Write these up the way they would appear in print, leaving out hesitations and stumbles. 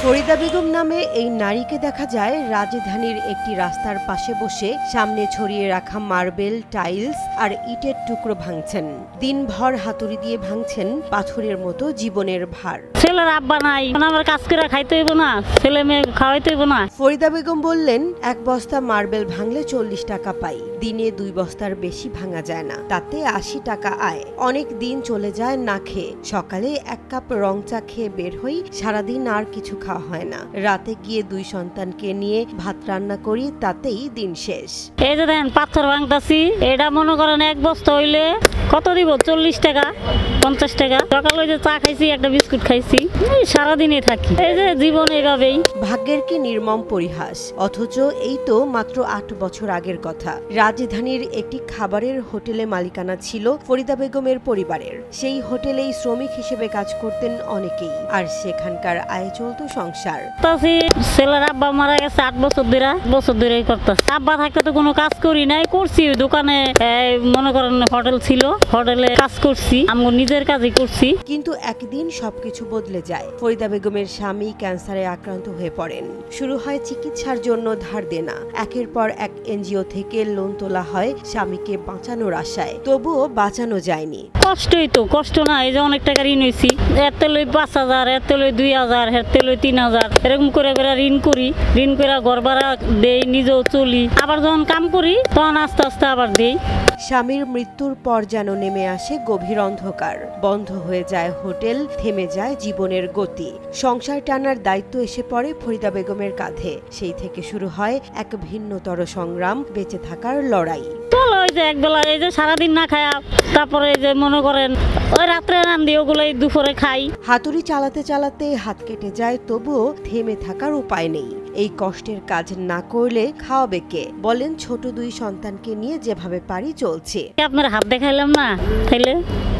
ফরিদা বেগম নামে এই নারীকে দেখা যায় রাজধানীর একটি রাস্তার পাশে বসে সামনে ছড়িয়ে রাখা মার্বেল, টাইলস আর ইটের টুকরো ভাঙছেন। দিনভর হাতুড়ি দিয়ে ভাঙছেন পাথরের মতো জীবনের ভার। ছেলের আব্বা নাই, আমার কাজ করে খাইতে হইব না, ছেলে মেয়ে খাওয়াইতে হইব না। ফরিদা বেগম বললেন, এক বস্তা মার্বেল ভাঙলে 40 টাকা পাই, দিনে 2 বস্তার বেশি ভাঙা যায় না, তাতে 80 টাকা আয়। অনেক দিন চলে যায় না খেয়ে। সকালে 1 কাপ রং চা খেয়ে বের হই, সারাদিন আর কিছু খাওয়া হয় না। রাতে গিয়ে 2 সন্তানকে নিয়ে ভাত রান্না করি, তাতেই দিন শেষ। এই যে দেখেন পাথর ভাঙতাছি, এটা মনে করেন 1 বস্তা হইলে কত দিব? 40 টাকা 50 টাকা। সকালে যে চা খাইছি, একটা বিস্কুট খাইছি, সারাদিনে থাকি। এই যে জীবন এইভাবেই। ভাগ্যের কি নির্মম পরিহাস। অথচ এই তো মাত্র 8 বছর আগের কথা। রাজধানীর একটি খাবারের হোটেলে মালিকানা ছিল ফরিদা বেগমের পরিবারের। সেই হোটেলেই শ্রমিক হিসেবে কাজ করতেন অনেকেই, আর সেখানকার আয়ে চলত সংসার। ছেলের আব্বা মারা গেছে 8 বছর ধরে করতেছে। আব্বা থাকতে তো কোনো কাজ করি নাই, করছি দোকানে, মনে করেন হোটেল ছিল, হোটেলে কাজ করছি, আমি নিজের কাজই করছি। কিন্তু একদিন সবকিছু বদলে যায়। ফরিদা বেগমের স্বামী ক্যান্সারে আক্রান্ত হয়ে পড়েন। শুরু হয় চিকিৎসার জন্য ধার দেনা। একের পর এক এনজিও থেকে লোন তোলা হয় স্বামীকে বাঁচানোর আশায়, তবুও বাঁচানো যায়নি। কষ্টই তো, কষ্ট না। এই যে অনেক টাকা ঋণ হয়েছি, এতে লই 5,000, এতে লই 2,000, এতে লই 3,000, এরকম করে ঋণ করি। ঋণ করে ঘর ভাড়া দেই, নিজেও চলি। আবার যখন কাম করি তখন আস্তে আস্তে আবার দেই। স্বামীর মৃত্যুর পর যেন নেমে আসে গভীর অন্ধকার। বন্ধ হয়ে যায় হোটেল, থেমে যায় জীবনের গতি। সংসার টানার দায়িত্ব এসে পড়ে ফরিদা বেগমের কাঁধে। সেই থেকে শুরু হয় এক ভিন্নতর সংগ্রাম, বেঁচে থাকার লড়াই। চলো, ওই যে একবেলা, এই যে সারাদিন না খায়া, তারপরে এই যে মনে করেন ওই রাত্রে রান্ধি, ওগুলোই দুপুরে খাই। হাতুড়ি চালাতে চালাতে হাত কেটে যায়, তবুও থেমে থাকার উপায় নেই। এই কষ্টের কাজ না করলে খাওয়াবে কে? বলেন, ছোট 2 সন্তানকে নিয়ে যেভাবে পারি চলছে। আপনার হাত দেখাইলাম না, তাইলে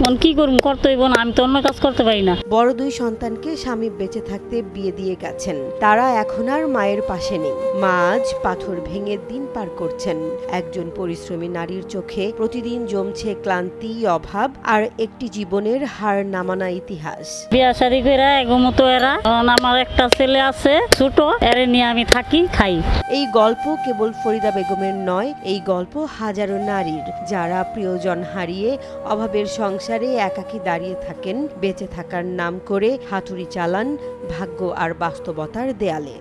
মন কি করুম, করতে হইব না, আমি তো অন্য কাজ করতে পারি না। বড় 2 সন্তানকে স্বামী বেঁচে থাকতে বিয়ে দিয়ে গেছেন। তারা এখন আর মায়ের পাশে নেই। মা আজ পাথর ভেঙে দিন পার করছেন। একজন পরিশ্রমী নারীর চোখে প্রতিদিন জমছে ক্লান্তি, অভাব আর একটি জীবনের হার নামানা ইতিহাস। বিয়া শাদী করে এগোমতো এরা, আমার একটা ছেলে আছে ছোট, এরে নিয়ে আমি থাকি, খাই। এই গল্প কেবল ফরিদা বেগমের নয়, এই গল্প হাজারো নারীর, যারা প্রিয়জন হারিয়ে অভাবের সংসারে একাকী দাঁড়িয়ে থাকেন, বেঁচে থাকার নাম করে হাতুড়ি চালান ভাগ্য আর বাস্তবতার দেয়ালে।